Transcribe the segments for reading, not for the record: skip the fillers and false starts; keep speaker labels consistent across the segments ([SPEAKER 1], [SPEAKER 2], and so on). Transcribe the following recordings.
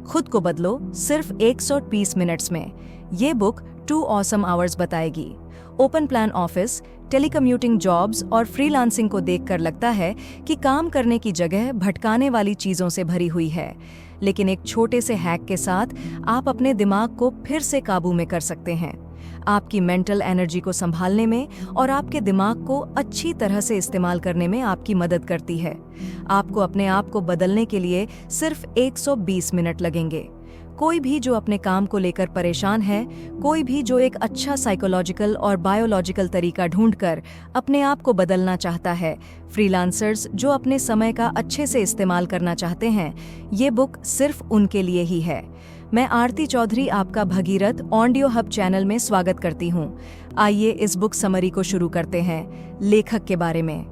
[SPEAKER 1] खुद को बदलो सिर्फ 120 मिनट्स में। ये बुक 2 ऑसम आवर्स बताएगी। Open plan office, telecommuting jobs और फ्रीलांसिंग को देखकर लगता है कि काम करने की जगह भटकाने वाली चीज़ों से भरी हुई है, लेकिन एक छोटे से हैक के साथ आप अपने दिमाग को फिर से काबू में कर सकते हैं, आपकी मेंटल एनर्जी को संभालने में और आपके दिमाग को अच्छी तरह से इस्तेमाल करने में आपकी मदद करती है। आपको अपने आप को बदलने के लिए सिर्फ 120 मिनट लगेंगे। कोई भी जो अपने काम को लेकर परेशान है, कोई भी जो एक अच्छा साइकोलॉजिकल और बायोलॉजिकल तरीका ढूंढकर अपने आप को बदलना चाहता है, फ्रीलांसर्स जो अपने समय का अच्छे से इस्तेमाल करना चाहते हैं, ये बुक सिर्फ उनके लिए ही है। मैं आरती चौधरी आपका भगीरथ ऑडियो हब चैनल में स्वागत करती हूँ। आइए इस बुक समरी को शुरू करते हैं। लेखक के बारे में।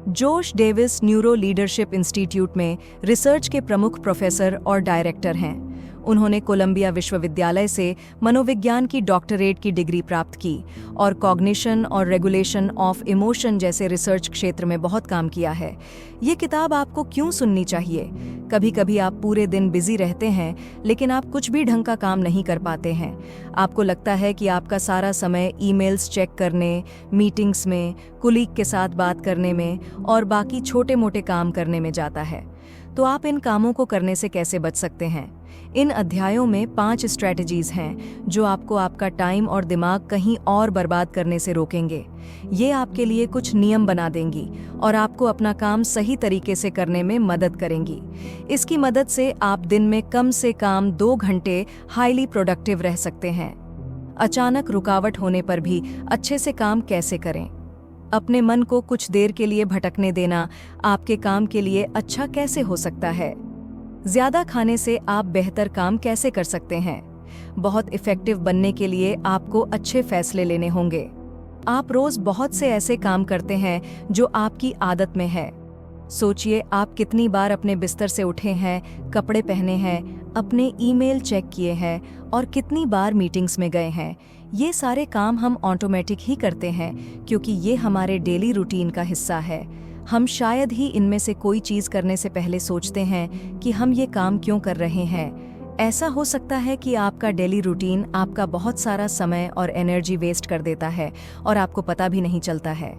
[SPEAKER 1] जोश डेविस न्यूरो लीडरशिप इंस्टीट्यूट में रिसर्च के प्रमुख प्रोफेसर और डायरेक्टर हैं। उन्होंने कोलंबिया विश्वविद्यालय से मनोविज्ञान की डॉक्टरेट की डिग्री प्राप्त की और कॉग्निशन और रेगुलेशन ऑफ इमोशन जैसे रिसर्च क्षेत्र में बहुत काम किया है। ये किताब आपको क्यों सुननी चाहिए? कभी कभी आप पूरे दिन बिजी रहते हैं, लेकिन आप कुछ भी ढंग का काम नहीं कर पाते हैं। आपको लगता है कि आपका सारा समय ईमेल्स चेक करने, मीटिंग्स में, कुलीग के साथ बात करने में और बाकी छोटे मोटे काम करने में जाता है। तो आप इन कामों को करने से कैसे बच सकते हैं? इन अध्यायों में 5 स्ट्रैटेजीज हैं जो आपको आपका टाइम और दिमाग कहीं और बर्बाद करने से रोकेंगे। ये आपके लिए कुछ नियम बना देंगी और आपको अपना काम सही तरीके से करने में मदद करेंगी। इसकी मदद से आप दिन में कम से कम 2 घंटे हाईली प्रोडक्टिव रह सकते हैं। अचानक रुकावट होने पर भी अच्छे से काम कैसे करें? अपने मन को कुछ देर के लिए भटकने देना आपके काम के लिए अच्छा कैसे हो सकता है? ज्यादा खाने से आप बेहतर काम कैसे कर सकते हैं? बहुत इफेक्टिव बनने के लिए आपको अच्छे फैसले लेने होंगे। आप रोज बहुत से ऐसे काम करते हैं जो आपकी आदत में है। सोचिए आप कितनी बार अपने बिस्तर से उठे हैं, कपड़े पहने हैं, अपने ईमेल चेक किए हैं और कितनी बार मीटिंग्स में गए हैं। ये सारे काम हम ऑटोमेटिक ही करते हैं क्योंकि ये हमारे डेली रूटीन का हिस्सा है। हम शायद ही इनमें से कोई चीज़ करने से पहले सोचते हैं कि हम ये काम क्यों कर रहे हैं। ऐसा हो सकता है कि आपका डेली रूटीन आपका बहुत सारा समय और एनर्जी वेस्ट कर देता है और आपको पता भी नहीं चलता है।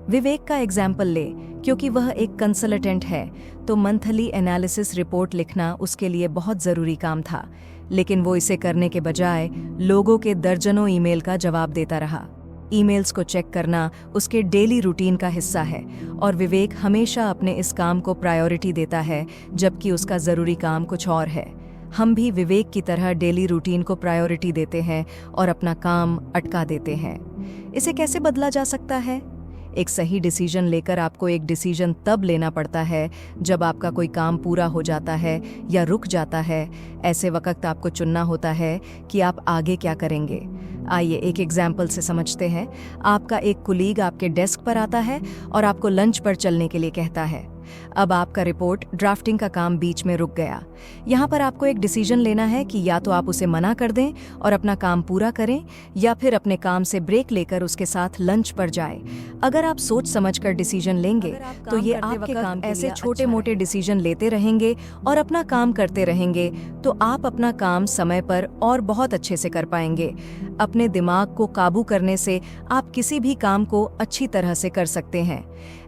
[SPEAKER 1] विवेक का एग्जाम्पल ले, क्योंकि वह एक कंसल्टेंट है, तो मंथली एनालिसिस रिपोर्ट लिखना उसके लिए बहुत ज़रूरी काम था, लेकिन वो इसे करने के बजाय लोगों के दर्जनों ईमेल का जवाब देता रहा। ईमेल्स को चेक करना उसके डेली रूटीन का हिस्सा है और विवेक हमेशा अपने इस काम को प्रायोरिटी देता है, जबकि उसका ज़रूरी काम कुछ और है। हम भी विवेक की तरह डेली रूटीन को प्रायोरिटी देते हैं और अपना काम अटका देते हैं। इसे कैसे बदला जा सकता है? एक सही डिसीजन लेकर आपको एक डिसीजन तब लेना पड़ता है जब आपका कोई काम पूरा हो जाता है या रुक जाता है। ऐसे वक्त आपको चुनना होता है कि आप आगे क्या करेंगे। आइए एक एग्जाम्पल से समझते हैं। आपका एक कुलीग आपके डेस्क पर आता है और आपको लंच पर चलने के लिए कहता है। अब आपका रिपोर्ट ड्राफ्टिंग का काम बीच में रुक गया। यहाँ पर आपको एक डिसीजन लेना है कि या तो आप उसे मना कर दें और अपना काम पूरा करें, या फिर अपने काम से ब्रेक लेकर उसके साथ लंच पर जाएं। अगर आप सोच समझकर डिसीजन लेंगे तो ये आपके काम ऐसे छोटे मोटे डिसीजन लेते रहेंगे और अपना काम करते रहेंगे, तो आप अपना काम समय पर और बहुत अच्छे से कर पाएंगे। अपने दिमाग को काबू करने से आप किसी भी काम को अच्छी तरह से कर सकते हैं।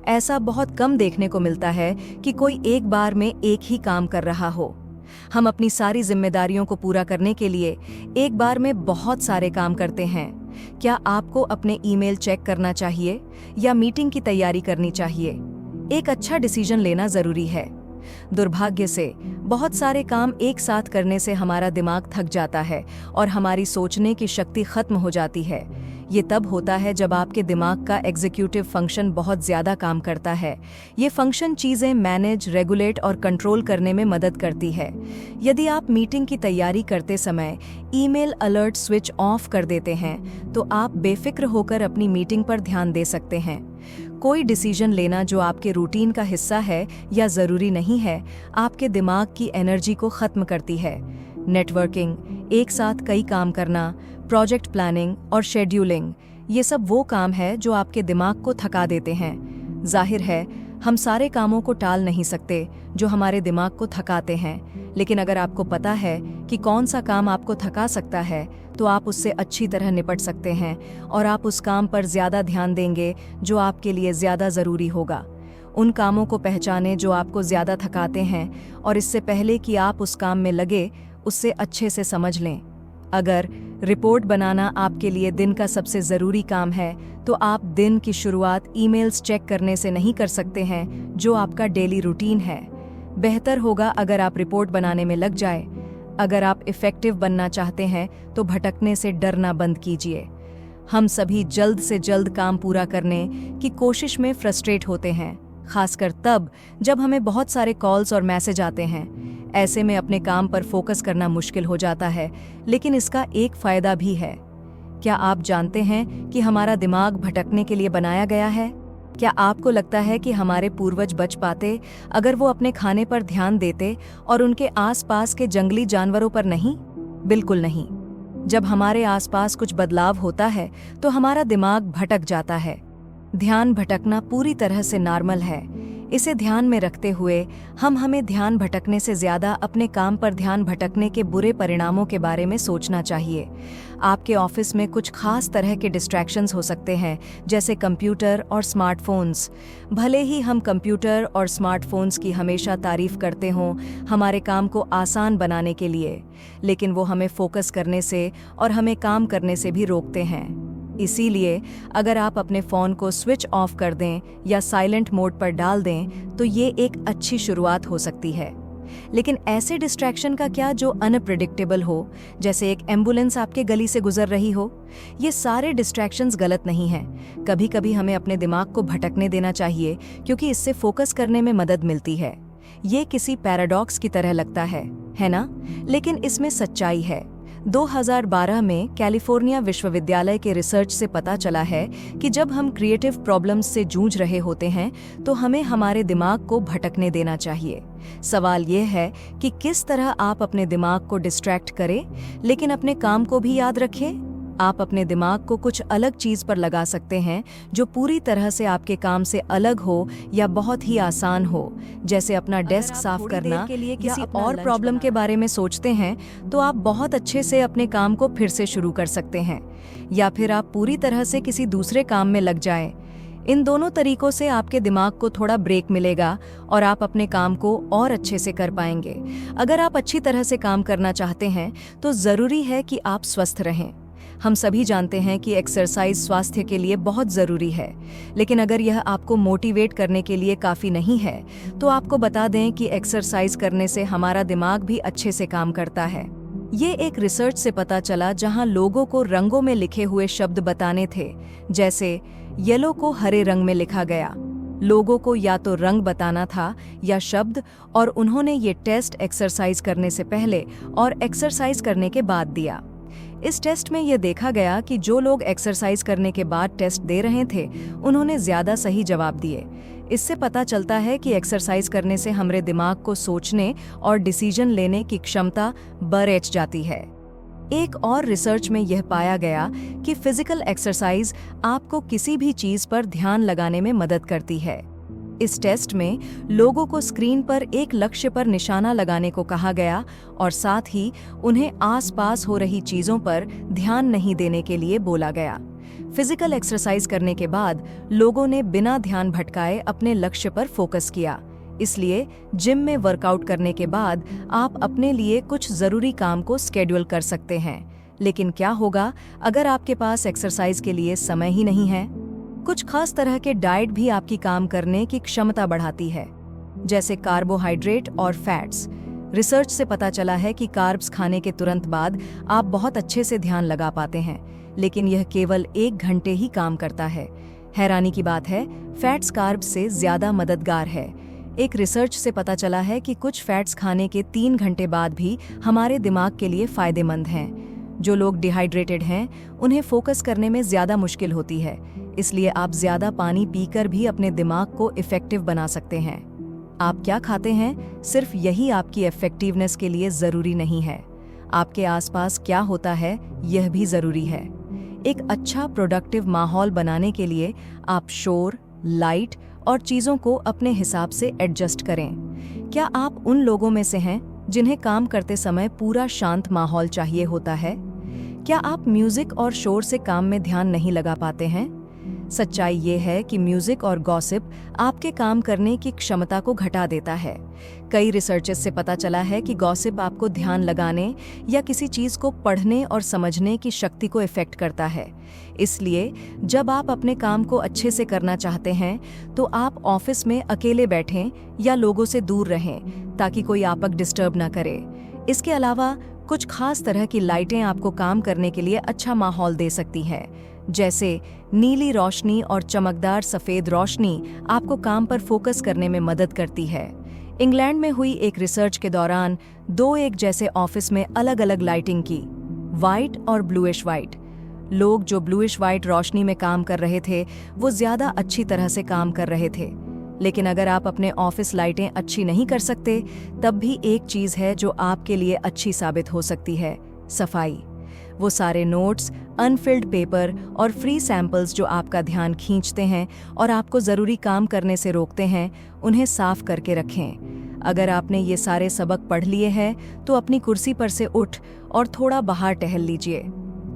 [SPEAKER 1] ऐसा बहुत कम देखने को मिलता है कि कोई एक बार में एक ही काम कर रहा हो। हम अपनी सारी जिम्मेदारियों को पूरा करने के लिए एक बार में बहुत सारे काम करते हैं। क्या आपको अपने ईमेल चेक करना चाहिए या मीटिंग की तैयारी करनी चाहिए? एक अच्छा डिसीजन लेना जरूरी है। दुर्भाग्य से बहुत सारे काम एक साथ करने से हमारा दिमाग थक जाता है और हमारी सोचने की शक्ति खत्म हो जाती है। ये तब होता है जब आपके दिमाग का एग्जीक्यूटिव फंक्शन बहुत ज़्यादा काम करता है। ये फंक्शन चीज़ें मैनेज, रेगुलेट और कंट्रोल करने में मदद करती है। यदि आप मीटिंग की तैयारी करते समय ईमेल अलर्ट स्विच ऑफ कर देते हैं, तो आप बेफिक्र होकर अपनी मीटिंग पर ध्यान दे सकते हैं। कोई डिसीजन लेना जो आपके रूटीन का हिस्सा है या ज़रूरी नहीं है, आपके दिमाग की एनर्जी को ख़त्म करती है। नेटवर्किंग, एक साथ कई काम करना, प्रोजेक्ट प्लानिंग और शेड्यूलिंग, ये सब वो काम है जो आपके दिमाग को थका देते हैं। जाहिर है हम सारे कामों को टाल नहीं सकते जो हमारे दिमाग को थकाते हैं, लेकिन अगर आपको पता है कि कौन सा काम आपको थका सकता है, तो आप उससे अच्छी तरह निपट सकते हैं और आप उस काम पर ज़्यादा ध्यान देंगे जो आपके लिए ज़्यादा ज़रूरी होगा। उन कामों को पहचानें जो आपको ज़्यादा थकाते हैं और इससे पहले कि आप उस काम में लगे, उससे अच्छे से समझ लें। अगर रिपोर्ट बनाना आपके लिए दिन का सबसे ज़रूरी काम है, तो आप दिन की शुरुआत ईमेल्स चेक करने से नहीं कर सकते हैं, जो आपका डेली रूटीन है। बेहतर होगा अगर आप रिपोर्ट बनाने में लग जाए। अगर आप इफ़ेक्टिव बनना चाहते हैं तो भटकने से डरना बंद कीजिए। हम सभी जल्द से जल्द काम पूरा करने की कोशिश में फ्रस्ट्रेट होते हैं, खासकर तब जब हमें बहुत सारे कॉल्स और मैसेज आते हैं। ऐसे में अपने काम पर फोकस करना मुश्किल हो जाता है, लेकिन इसका एक फ़ायदा भी है। क्या आप जानते हैं कि हमारा दिमाग भटकने के लिए बनाया गया है? क्या आपको लगता है कि हमारे पूर्वज बच पाते अगर वो अपने खाने पर ध्यान देते और उनके आसपास के जंगली जानवरों पर नहीं? बिल्कुल नहीं। जब हमारे आसपास कुछ बदलाव होता है तो हमारा दिमाग भटक जाता है। ध्यान भटकना पूरी तरह से नॉर्मल है। इसे ध्यान में रखते हुए हमें ध्यान भटकने से ज़्यादा अपने काम पर ध्यान भटकने के बुरे परिणामों के बारे में सोचना चाहिए। आपके ऑफिस में कुछ खास तरह के डिस्ट्रैक्शंस हो सकते हैं, जैसे कंप्यूटर और स्मार्टफोन्स। भले ही हम कंप्यूटर और स्मार्टफोन्स की हमेशा तारीफ करते हों हमारे काम को आसान बनाने के लिए, लेकिन वो हमें फोकस करने से और हमें काम करने से भी रोकते हैं। इसीलिए अगर आप अपने फ़ोन को स्विच ऑफ कर दें या साइलेंट मोड पर डाल दें, तो ये एक अच्छी शुरुआत हो सकती है। लेकिन ऐसे डिस्ट्रैक्शन का क्या जो अनप्रेडिक्टेबल हो, जैसे एक एम्बुलेंस आपके गली से गुजर रही हो? ये सारे डिस्ट्रैक्शंस गलत नहीं हैं। कभी कभी हमें अपने दिमाग को भटकने देना चाहिए, क्योंकि इससे फोकस करने में मदद मिलती है। ये किसी पैराडॉक्स की तरह लगता है ना? लेकिन इसमें सच्चाई है। 2012 में कैलिफोर्निया विश्वविद्यालय के रिसर्च से पता चला है कि जब हम क्रिएटिव प्रॉब्लम्स से जूझ रहे होते हैं तो हमें हमारे दिमाग को भटकने देना चाहिए। सवाल ये है कि किस तरह आप अपने दिमाग को डिस्ट्रैक्ट करें, लेकिन अपने काम को भी याद रखें। आप अपने दिमाग को कुछ अलग चीज पर लगा सकते हैं जो पूरी तरह से आपके काम से अलग हो या बहुत ही आसान हो, जैसे अपना डेस्क साफ करना के लिए किसी और प्रॉब्लम के बारे में सोचते हैं तो आप बहुत अच्छे से अपने काम को फिर से शुरू कर सकते हैं, या फिर आप पूरी तरह से किसी दूसरे काम में लग जाएं। इन दोनों तरीकों से आपके दिमाग को थोड़ा ब्रेक मिलेगा और आप अपने काम को और अच्छे से कर पाएंगे। अगर आप अच्छी तरह से काम करना चाहते हैं तो जरूरी है कि आप स्वस्थ रहें। हम सभी जानते हैं कि एक्सरसाइज स्वास्थ्य के लिए बहुत ज़रूरी है, लेकिन अगर यह आपको मोटिवेट करने के लिए काफ़ी नहीं है तो आपको बता दें कि एक्सरसाइज करने से हमारा दिमाग भी अच्छे से काम करता है। ये एक रिसर्च से पता चला जहां लोगों को रंगों में लिखे हुए शब्द बताने थे, जैसे येलो को हरे रंग में लिखा गया। लोगों को या तो रंग बताना था या शब्द, और उन्होंने ये टेस्ट एक्सरसाइज करने से पहले और एक्सरसाइज करने के बाद दिया। इस टेस्ट में यह देखा गया कि जो लोग एक्सरसाइज करने के बाद टेस्ट दे रहे थे उन्होंने ज़्यादा सही जवाब दिए। इससे पता चलता है कि एक्सरसाइज करने से हमारे दिमाग को सोचने और डिसीजन लेने की क्षमता बढ़ जाती है। एक और रिसर्च में यह पाया गया कि फिजिकल एक्सरसाइज आपको किसी भी चीज़ पर ध्यान लगाने में मदद करती है। इस टेस्ट में लोगों को स्क्रीन पर एक लक्ष्य पर निशाना लगाने को कहा गया और साथ ही उन्हें आसपास हो रही चीज़ों पर ध्यान नहीं देने के लिए बोला गया। फिजिकल एक्सरसाइज करने के बाद लोगों ने बिना ध्यान भटकाए अपने लक्ष्य पर फोकस किया। इसलिए जिम में वर्कआउट करने के बाद आप अपने लिए कुछ ज़रूरी काम को स्केड्यूल कर सकते हैं। लेकिन क्या होगा अगर आपके पास एक्सरसाइज के लिए समय ही नहीं है? कुछ खास तरह के डाइट भी आपकी काम करने की क्षमता बढ़ाती है, जैसे कार्बोहाइड्रेट और फैट्स। रिसर्च से पता चला है कि कार्ब्स खाने के तुरंत बाद आप बहुत अच्छे से ध्यान लगा पाते हैं, लेकिन यह केवल 1 घंटे ही काम करता है। हैरानी की बात है, फैट्स कार्ब्स से ज़्यादा मददगार है। एक रिसर्च से पता चला है कि कुछ फैट्स खाने के 3 घंटे बाद भी हमारे दिमाग के लिए फ़ायदेमंद हैं। जो लोग डिहाइड्रेटेड हैं उन्हें फोकस करने में ज़्यादा मुश्किल होती है, इसलिए आप ज़्यादा पानी पीकर भी अपने दिमाग को इफ़ेक्टिव बना सकते हैं। आप क्या खाते हैं, सिर्फ यही आपकी इफ़ेक्टिवनेस के लिए ज़रूरी नहीं है। आपके आसपास क्या होता है यह भी ज़रूरी है। एक अच्छा प्रोडक्टिव माहौल बनाने के लिए आप शोर, लाइट और चीज़ों को अपने हिसाब से एडजस्ट करें। क्या आप उन लोगों में से हैं जिन्हें काम करते समय पूरा शांत माहौल चाहिए होता है? क्या आप म्यूजिक और शोर से काम में ध्यान नहीं लगा पाते हैं? सच्चाई ये है कि म्यूजिक और गॉसिप आपके काम करने की क्षमता को घटा देता है। कई रिसर्चेस से पता चला है कि गॉसिप आपको ध्यान लगाने या किसी चीज को पढ़ने और समझने की शक्ति को इफेक्ट करता है। इसलिए जब आप अपने काम को अच्छे से करना चाहते हैं तो आप ऑफिस में अकेले बैठें या लोगों से दूर रहें ताकि कोई आपको डिस्टर्ब ना करे। इसके अलावा कुछ खास तरह की लाइटें आपको काम करने के लिए अच्छा माहौल दे सकती हैं, जैसे नीली रोशनी और चमकदार सफेद रोशनी आपको काम पर फोकस करने में मदद करती है। इंग्लैंड में हुई एक रिसर्च के दौरान दो एक जैसे ऑफिस में अलग अलग लाइटिंग की, वाइट और ब्लूइश वाइट। लोग जो ब्लूइश वाइट रोशनी में काम कर रहे थे वो ज्यादा अच्छी तरह से काम कर रहे थे। लेकिन अगर आप अपने ऑफिस लाइटें अच्छी नहीं कर सकते, तब भी एक चीज है जो आपके लिए अच्छी साबित हो सकती है, सफाई। वो सारे नोट्स, अनफिल्ड पेपर और फ्री सैंपल्स जो आपका ध्यान खींचते हैं और आपको ज़रूरी काम करने से रोकते हैं, उन्हें साफ करके रखें। अगर आपने ये सारे सबक पढ़ लिए हैं तो अपनी कुर्सी पर से उठ और थोड़ा बाहर टहल लीजिए।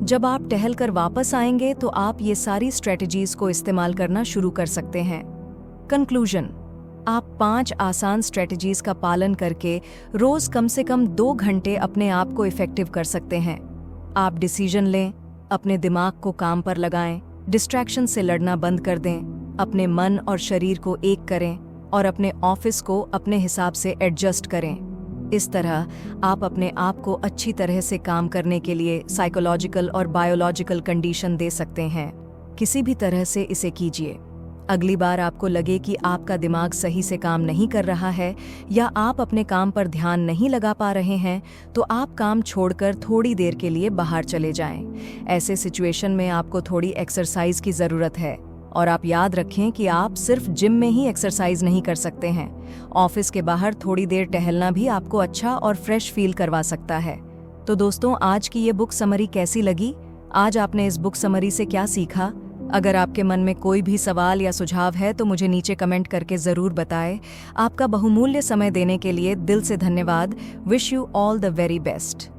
[SPEAKER 1] जब आप टहल कर वापस आएंगे तो आप ये सारी स्ट्रेटजीज को इस्तेमाल करना शुरू कर सकते हैं। कंक्लूजन: आप 5 आसान स्ट्रेटजीज का पालन करके रोज कम से कम 2 घंटे अपने आप को इफेक्टिव कर सकते हैं। आप डिसीजन लें, अपने दिमाग को काम पर लगाएं, डिस्ट्रैक्शन से लड़ना बंद कर दें, अपने मन और शरीर को एक करें और अपने ऑफिस को अपने हिसाब से एडजस्ट करें। इस तरह आप अपने आप को अच्छी तरह से काम करने के लिए साइकोलॉजिकल और बायोलॉजिकल कंडीशन दे सकते हैं। किसी भी तरह से इसे कीजिए। अगली बार आपको लगे कि आपका दिमाग सही से काम नहीं कर रहा है या आप अपने काम पर ध्यान नहीं लगा पा रहे हैं, तो आप काम छोड़कर थोड़ी देर के लिए बाहर चले जाएं। ऐसे सिचुएशन में आपको थोड़ी एक्सरसाइज की ज़रूरत है और आप याद रखें कि आप सिर्फ जिम में ही एक्सरसाइज नहीं कर सकते हैं। ऑफिस के बाहर थोड़ी देर टहलना भी आपको अच्छा और फ्रेश फील करवा सकता है। तो दोस्तों, आज की ये बुक समरी कैसी लगी? आज आपने इस बुक समरी से क्या सीखा? अगर आपके मन में कोई भी सवाल या सुझाव है तो मुझे नीचे कमेंट करके ज़रूर बताएं। आपका बहुमूल्य समय देने के लिए दिल से धन्यवाद। Wish you all the very best.